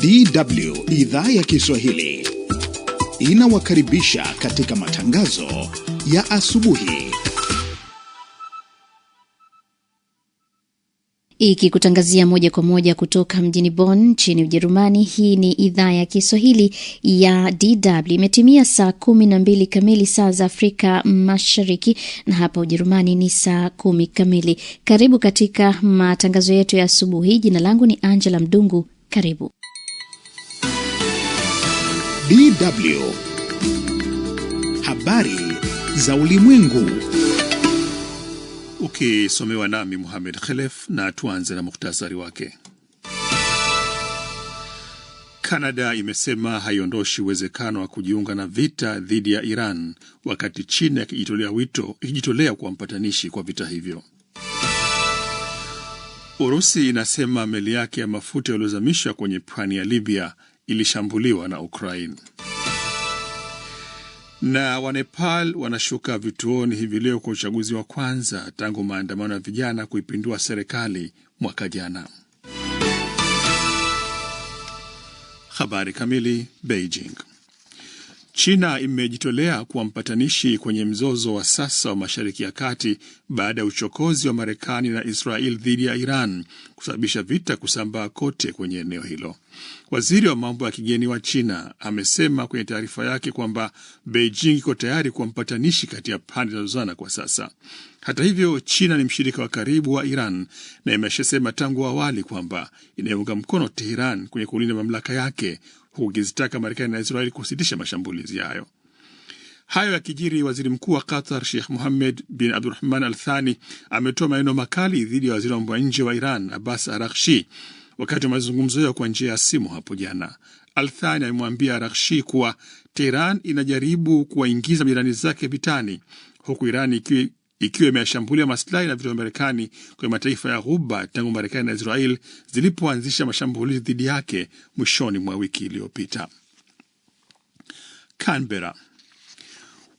DW idhaa ya Kiswahili inawakaribisha katika matangazo ya asubuhi. Ikikutangazia moja kwa moja kutoka mjini Bonn nchini Ujerumani. Hii ni idhaa ya Kiswahili ya DW. Imetimia saa 12 kamili saa za Afrika Mashariki, na hapa Ujerumani ni saa 10 kamili. Karibu katika matangazo yetu ya asubuhi. Jina langu ni Angela Mdungu. Karibu. DW habari za ulimwengu, ukisomewa nami Mohamed Khalef, na tuanze na muhtasari wake. Canada imesema haiondoshi uwezekano wa kujiunga na vita dhidi ya Iran, wakati China ikijitolea kwa mpatanishi kwa vita hivyo. Urusi inasema meli yake ya mafuta iliyozamishwa kwenye pwani ya Libya ilishambuliwa na Ukraine. Na Wanepal wanashuka vituoni hivi leo kwa uchaguzi wa kwanza tangu maandamano ya vijana kuipindua serikali mwaka jana. Habari kamili. Beijing. China imejitolea kuwa mpatanishi kwenye mzozo wa sasa wa Mashariki ya Kati baada ya uchokozi wa Marekani na Israel dhidi ya Iran kusababisha vita kusambaa kote kwenye eneo hilo. Waziri wa mambo ya kigeni wa China amesema kwenye taarifa yake kwamba Beijing iko tayari kuwa mpatanishi kati ya pande zinazozozana kwa sasa. Hata hivyo, China ni mshirika wa karibu wa Iran na imeshasema tangu awali kwamba inaunga mkono Tehran kwenye kulinda mamlaka yake, huku ikizitaka Marekani na Israeli kusitisha mashambulizi hayo. Hayo yakijiri, waziri mkuu wa Qatar Sheikh Mohammed bin Abdulrahman Al Thani ametoa maneno makali dhidi ya waziri wa mambo ya nje wa Iran Abbas Araghchi wakati wa mazungumzo yao kwa njia ya simu hapo jana. Al Thani alimwambia Araghchi kuwa Tehran inajaribu kuwaingiza jirani zake vitani, huku Iran ikiwa imeshambulia maslahi na vitu vya Marekani kwa mataifa ya Ghuba tangu Marekani na Israel zilipoanzisha mashambulizi dhidi yake mwishoni mwa wiki iliyopita. Canberra.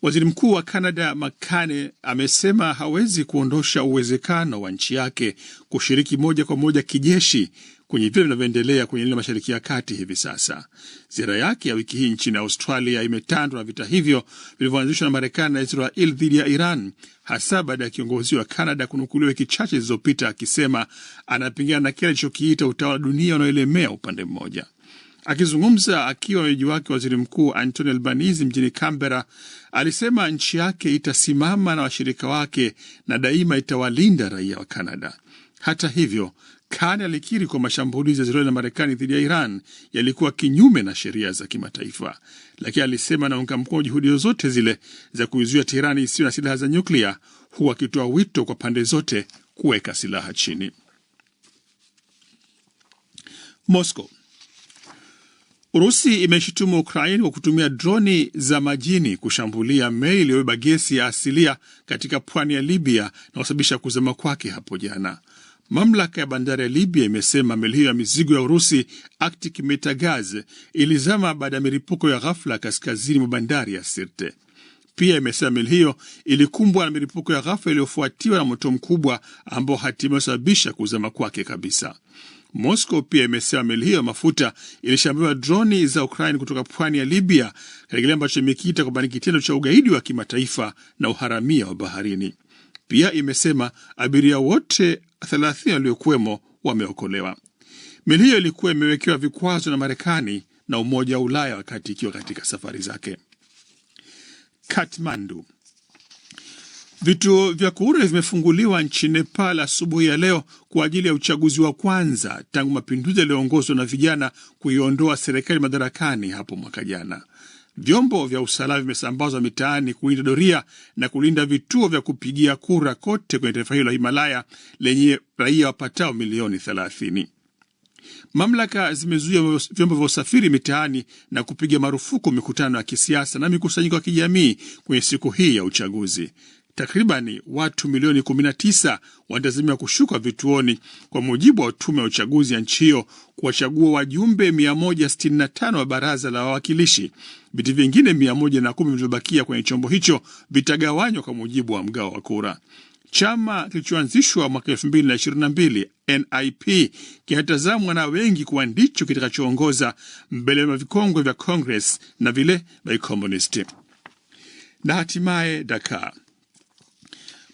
Waziri mkuu wa Canada McCartney amesema hawezi kuondosha uwezekano wa nchi yake kushiriki moja kwa moja kijeshi kwenye vita vinavyoendelea kwenye eneo la Mashariki ya Kati hivi sasa. Ziara yake ya wiki hii nchini Australia imetandwa na vita hivyo vilivyoanzishwa na Marekani na Israel dhidi ya Iran, hasa baada ya kiongozi wa Canada kunukuliwa wiki chache zilizopita akisema anapingana na kile alichokiita utawala wa dunia unaoelemea upande mmoja. Akizungumza akiwa mwenyeji wake waziri mkuu Anthony Albanese mjini Canberra, alisema nchi yake itasimama na washirika wake na daima itawalinda raia wa Canada. Hata hivyo, Kane alikiri kwa mashambulizi ya Israeli na Marekani dhidi ya Iran yalikuwa kinyume na sheria za kimataifa, lakini alisema anaunga mkono juhudi zote zile za kuizuia Tehran isiwe na silaha za nyuklia, huwa akitoa wito kwa pande zote kuweka silaha chini. Moscow. Urusi imeshutumu Ukraine kwa kutumia droni za majini kushambulia meli iliyobeba gesi ya asilia katika pwani ya Libya na kusababisha kuzama kwake hapo jana. Mamlaka ya bandari ya Libya imesema meli hiyo ya mizigo ya Urusi Arctic Metagaz ilizama baada ya milipuko ya ghafla kaskazini mwa bandari ya Sirte. Pia imesema meli hiyo ilikumbwa na milipuko ya ghafla iliyofuatiwa na moto mkubwa ambao hatimaye sababisha kuzama kwake kabisa. Moscow pia imesema meli hiyo ya mafuta ilishambuliwa droni za Ukraine kutoka pwani ya Libya, katika kile ambacho imekiita kwamba ni kitendo cha ugaidi wa kimataifa na uharamia wa baharini. Pia imesema abiria wote 30 waliokuwemo wameokolewa. Meli hiyo ilikuwa imewekewa vikwazo na Marekani na Umoja wa Ulaya wakati ikiwa katika safari zake. Kathmandu. Vituo vya kura vimefunguliwa nchini Nepal asubuhi ya leo kwa ajili ya uchaguzi wa kwanza tangu mapinduzi yaliyoongozwa na vijana kuiondoa serikali madarakani hapo mwaka jana. Vyombo vya usalama vimesambazwa mitaani kulinda doria na kulinda vituo vya kupigia kura kote kwenye taifa hilo la Himalaya lenye raia wapatao milioni 30. Mamlaka zimezuia vyombo vya usafiri mitaani na kupiga marufuku mikutano ya kisiasa na mikusanyiko ya kijamii kwenye siku hii ya uchaguzi. Takribani watu milioni 19 wanatazamiwa kushuka vituoni kwa mujibu wa tume ya uchaguzi ya nchi hiyo kuwachagua wajumbe 165 wa baraza la wawakilishi. Viti vingine 110 vilivyobakia kwenye chombo hicho vitagawanywa kwa mujibu wa mgao wa kura. Chama kilichoanzishwa mwaka 2022 NIP kinatazamwa na wengi kuwa ndicho kitakachoongoza mbele ya vikongwe vya Congress na vile vya Communist. Na hatimaye Dakar.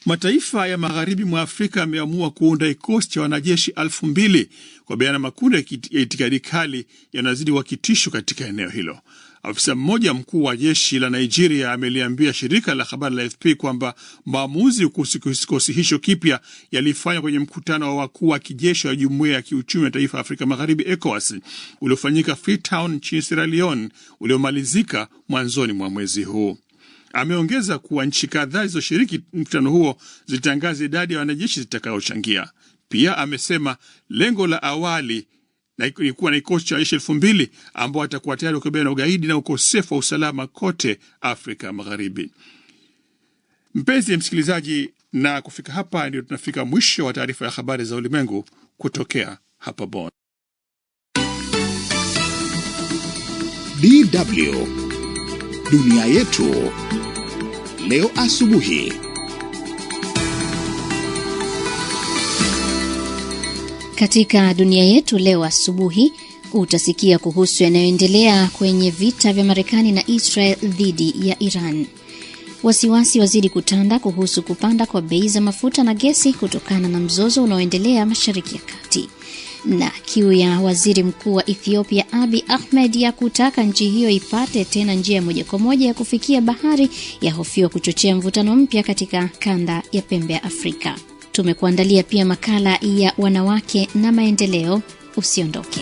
Mataifa ya magharibi mwa Afrika yameamua kuunda kikosi cha wanajeshi 2,000 kwa baina makundi ya itikadi kali yanazidi wa kitisho katika eneo hilo. Afisa mmoja mkuu wa jeshi la Nigeria ameliambia shirika la habari la AFP kwamba maamuzi kuhusu kikosi hicho kipya yalifanywa kwenye mkutano wa wakuu wa kijeshi wa Jumuiya ya Kiuchumi ya Taifa Afrika Magharibi ECOWAS uliofanyika Freetown nchini Sierra Leone uliomalizika mwanzoni mwa mwezi huu. Ameongeza kuwa nchi kadhaa zilizoshiriki mkutano huo zitangaza idadi ya wanajeshi zitakaochangia. Pia amesema lengo la awali ni kuwa na kikosi cha wanajeshi 2,000 ambao watakuwa tayari kukabiliana na ugaidi na ukosefu wa usalama kote Afrika Magharibi. Mpenzi msikilizaji, na kufika hapa ndio tunafika mwisho wa taarifa ya habari za ulimwengu kutokea hapa Bonn. DW Dunia Yetu leo asubuhi. Katika dunia yetu leo asubuhi utasikia kuhusu yanayoendelea kwenye vita vya Marekani na Israel dhidi ya Iran. Wasiwasi wazidi kutanda kuhusu kupanda kwa bei za mafuta na gesi kutokana na mzozo unaoendelea Mashariki ya Kati. Na kiu ya waziri mkuu wa Ethiopia Abiy Ahmed ya kutaka nchi hiyo ipate tena njia moja kwa moja ya kufikia bahari yahofiwa kuchochea mvutano mpya katika kanda ya pembe ya Afrika. Tumekuandalia pia makala ya wanawake na maendeleo, usiondoke.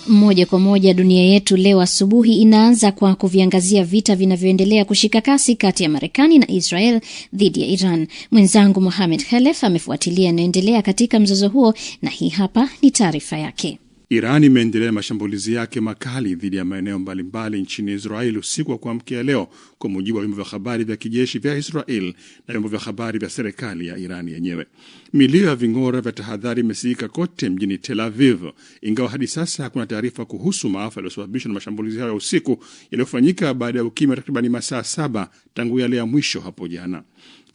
Moja kwa moja dunia yetu leo asubuhi inaanza kwa kuviangazia vita vinavyoendelea kushika kasi kati ya Marekani na Israel dhidi ya Iran. Mwenzangu Mohamed Khalef amefuatilia yanayoendelea katika mzozo huo na hii hapa ni taarifa yake. Iran imeendelea mashambulizi yake makali dhidi ya maeneo mbalimbali nchini Israel usiku wa kuamkia leo, kwa mujibu wa vyombo vya habari vya kijeshi vya Israel na vyombo vya habari vya serikali ya Iran yenyewe. Milio ya ving'ora vya tahadhari imesikika kote mjini Tel Aviv, ingawa hadi sasa hakuna taarifa kuhusu maafa yaliyosababishwa na mashambulizi hayo ya usiku yaliyofanyika baada ya ukimya takriban masaa 7 tangu yale ya mwisho hapo jana.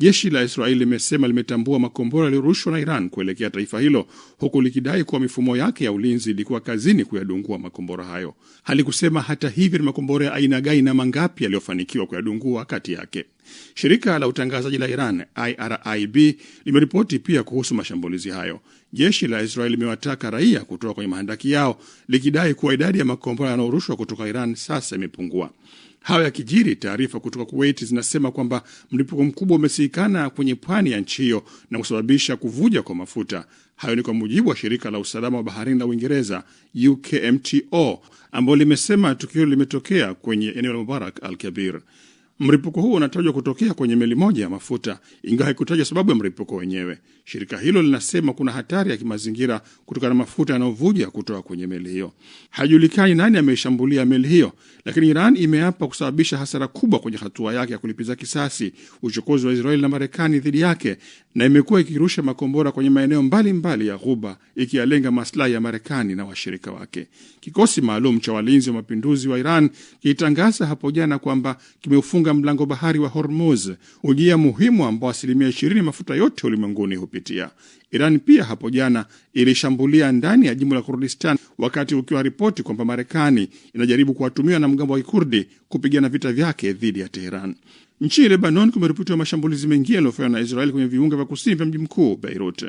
Jeshi la Israeli limesema limetambua makombora yaliyorushwa na Iran kuelekea taifa hilo, huku likidai kuwa mifumo yake ya ulinzi ilikuwa kazini kuyadungua makombora hayo. Halikusema hata hivyo ni makombora ya aina gani na mangapi yaliyofanikiwa kuyadungua kati yake. Shirika la utangazaji la Iran IRIB limeripoti pia kuhusu mashambulizi hayo. Jeshi la Israeli limewataka raia kutoka kwenye mahandaki yao, likidai kuwa idadi ya makombora yanayorushwa kutoka Iran sasa imepungua. Hayo ya kijiri, taarifa kutoka Kuwait zinasema kwamba mlipuko mkubwa umesikika kwenye pwani ya nchi hiyo na kusababisha kuvuja kwa mafuta. Hayo ni kwa mujibu wa shirika la usalama wa baharini la Uingereza UKMTO, ambalo limesema tukio limetokea kwenye eneo la Mubarak al-Kabir. Mlipuko huo unatajwa kutokea kwenye meli moja ya mafuta, ingawa haikutaja sababu ya mlipuko wenyewe. Shirika hilo linasema kuna hatari ya kimazingira kutokana na mafuta yanayovuja kutoka kwenye meli hiyo. Hajulikani nani ameishambulia meli hiyo, lakini Iran imeapa kusababisha hasara kubwa kwenye hatua yake ya kulipiza kisasi uchokozi wa Israeli na Marekani dhidi yake, na imekuwa ikirusha makombora kwenye maeneo mbalimbali ya Ghuba ikiyalenga maslahi ya Marekani na washirika wake. Kikosi maalum cha walinzi wa mapinduzi wa Iran kilitangaza hapo jana kwamba kimeufunga mlango bahari wa Hormuz, ujia muhimu ambao 20% mafuta yote ulimwenguni hupitia. Iran pia hapo jana ilishambulia ndani ya jimbo la Kurdistan, wakati ukiwa ripoti kwamba Marekani inajaribu kuwatumia na mgambo wa Kurdi kupigana vita vyake dhidi ya Tehran. Nchini Lebanon kumeripotiwa mashambulizi mengi yaliyofanywa na Israeli kwenye viunga vya kusini vya mji mkuu Beirut.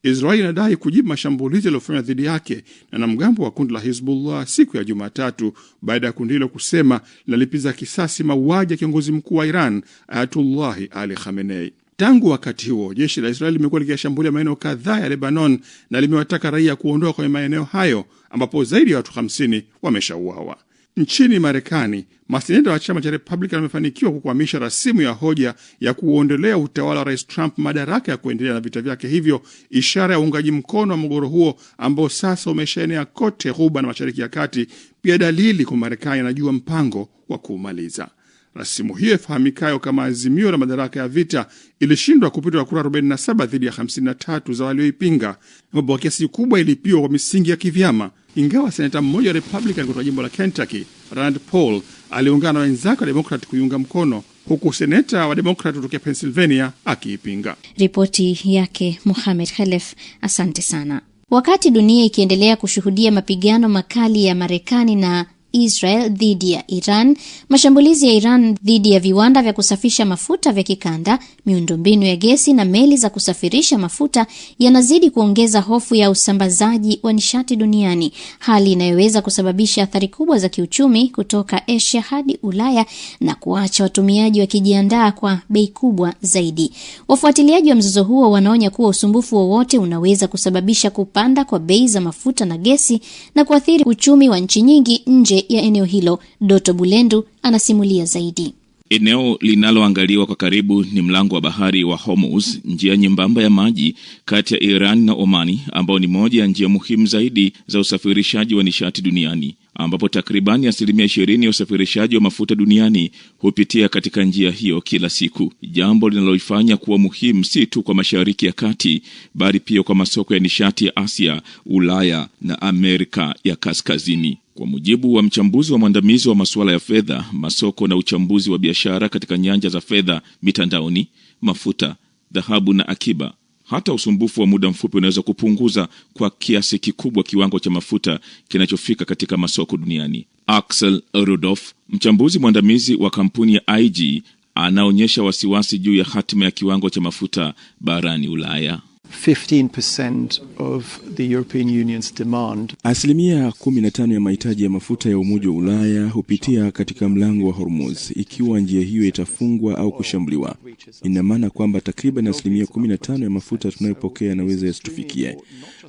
Israeli inadai kujibu mashambulizi yaliyofanywa dhidi yake na mgambo wa kundi la Hezbollah siku ya Jumatatu, baada ya kundi hilo kusema linalipiza kisasi mauaji ya kiongozi mkuu wa Iran Ayatollah Ali Khamenei. Tangu wakati huo, jeshi la Israeli limekuwa likishambulia maeneo kadhaa ya Lebanon na limewataka raia kuondoka kwenye maeneo hayo, ambapo zaidi ya watu 50 wameshauawa. Nchini Marekani, maseneta wa chama cha Republican wamefanikiwa kukwamisha rasimu ya hoja ya kuondolea utawala wa Rais Trump madaraka ya kuendelea na vita vyake hivyo, ishara ya uungaji mkono wa mgogoro huo ambao sasa umeshaenea kote Ghuba na Mashariki ya Kati, pia dalili kwa Marekani inajua mpango wa kuumaliza. Rasimu hiyo ifahamikayo kama azimio la madaraka ya vita ilishindwa kupitwa kura 47 dhidi ya 53 za walioipinga, ambapo kwa kiasi kubwa ilipiwa kwa misingi ya kivyama, ingawa seneta mmoja Republican kutoka jimbo la Kentucky, Rand Paul, aliungana na wenzake wa Democrat kuiunga mkono huku seneta wa Demokrat kutoka Pennsylvania akiipinga. Ripoti yake Mohamed Khalef, asante sana. Wakati dunia ikiendelea kushuhudia mapigano makali ya Marekani na Israel dhidi ya Iran, mashambulizi ya Iran dhidi ya viwanda vya kusafisha mafuta vya kikanda, miundombinu ya gesi na meli za kusafirisha mafuta yanazidi kuongeza hofu ya usambazaji wa nishati duniani, hali inayoweza kusababisha athari kubwa za kiuchumi kutoka Asia hadi Ulaya na kuacha watumiaji wakijiandaa kwa bei kubwa zaidi. Wafuatiliaji wa mzozo huo wanaonya kuwa usumbufu wowote unaweza kusababisha kupanda kwa bei za mafuta na gesi na kuathiri uchumi wa nchi nyingi nje ya eneo hilo. Doto Bulendu anasimulia zaidi. Eneo linaloangaliwa kwa karibu ni mlango wa bahari wa Hormuz, njia nyembamba ya maji kati ya Iran na Omani, ambao ni moja ya njia muhimu zaidi za usafirishaji wa nishati duniani, ambapo takribani 20% ya usafirishaji wa mafuta duniani hupitia katika njia hiyo kila siku, jambo linaloifanya kuwa muhimu si tu kwa Mashariki ya Kati bali pia kwa masoko ya nishati ya Asia, Ulaya na Amerika ya Kaskazini. Kwa mujibu wa mchambuzi wa mwandamizi wa masuala ya fedha, masoko na uchambuzi wa biashara katika nyanja za fedha mitandaoni, mafuta, dhahabu na akiba, hata usumbufu wa muda mfupi unaweza kupunguza kwa kiasi kikubwa kiwango cha mafuta kinachofika katika masoko duniani. Axel Rudolph, mchambuzi mwandamizi wa kampuni ya IG, anaonyesha wasiwasi juu ya hatima ya kiwango cha mafuta barani Ulaya. 15% of the European Union's demand. 15% ya mahitaji ya mafuta ya Umoja wa Ulaya hupitia katika mlango wa Hormuz. Ikiwa njia hiyo itafungwa au kushambuliwa, ina maana kwamba takriban 15% ya mafuta tunayopokea yanaweza yasitufikie.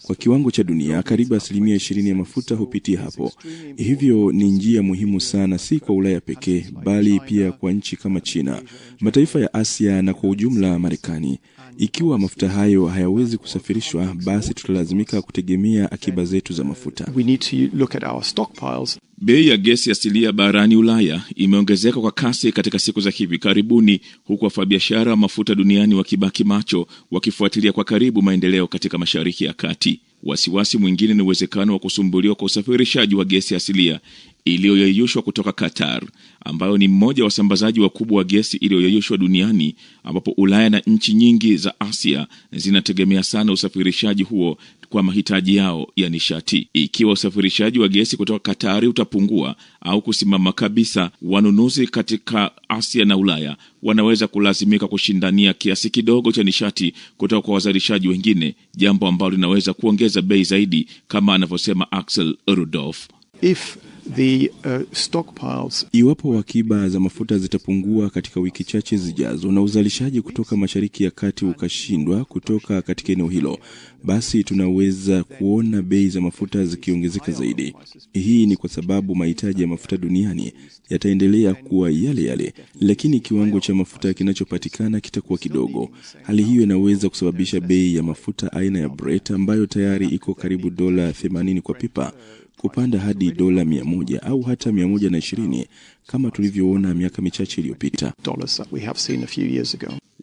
Kwa kiwango cha dunia, karibu 20% ya mafuta hupitia hapo. Hivyo ni njia muhimu sana, si kwa Ulaya pekee bali pia kwa nchi kama China, mataifa ya Asia na kwa ujumla Marekani. Ikiwa mafuta hayo hayawezi kusafirishwa, basi tutalazimika kutegemea akiba zetu za mafuta. We need to look at our stockpiles. Bei ya gesi asilia barani Ulaya imeongezeka kwa kasi katika siku za hivi karibuni, huku wafanyabiashara wa mafuta duniani wakibaki macho, wakifuatilia kwa karibu maendeleo katika Mashariki ya Kati. Wasiwasi mwingine ni uwezekano wa kusumbuliwa kwa usafirishaji wa gesi asilia iliyoyeyushwa kutoka Qatar, ambayo ni mmoja wa wasambazaji wakubwa wa gesi iliyoyeyushwa duniani, ambapo Ulaya na nchi nyingi za Asia zinategemea sana usafirishaji huo kwa mahitaji yao ya nishati. Ikiwa usafirishaji wa gesi kutoka Qatar utapungua au kusimama kabisa, wanunuzi katika Asia na Ulaya wanaweza kulazimika kushindania kiasi kidogo cha nishati kutoka kwa wazalishaji wengine, jambo ambalo linaweza kuongeza bei zaidi, kama anavyosema Axel Rudolph. If the stockpiles, iwapo akiba za mafuta zitapungua katika wiki chache zijazo na uzalishaji kutoka Mashariki ya Kati ukashindwa kutoka katika eneo hilo, basi tunaweza kuona bei za mafuta zikiongezeka zaidi. Hii ni kwa sababu mahitaji ya mafuta duniani yataendelea kuwa yale yale, lakini kiwango cha mafuta kinachopatikana kitakuwa kidogo. Hali hiyo inaweza kusababisha bei ya mafuta aina ya Brent, ambayo tayari iko karibu $80 kwa pipa, kupanda hadi $100 au hata 120 kama tulivyoona miaka michache iliyopita.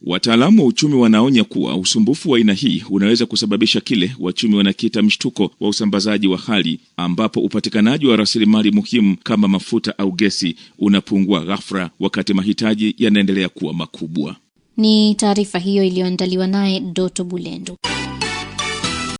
Wataalamu wa uchumi wanaonya kuwa usumbufu wa aina hii unaweza kusababisha kile wachumi wanakita mshtuko wa usambazaji wa hali, ambapo upatikanaji wa rasilimali muhimu kama mafuta au gesi unapungua ghafla wakati mahitaji yanaendelea kuwa makubwa. Ni taarifa hiyo iliyoandaliwa naye Doto Bulendu.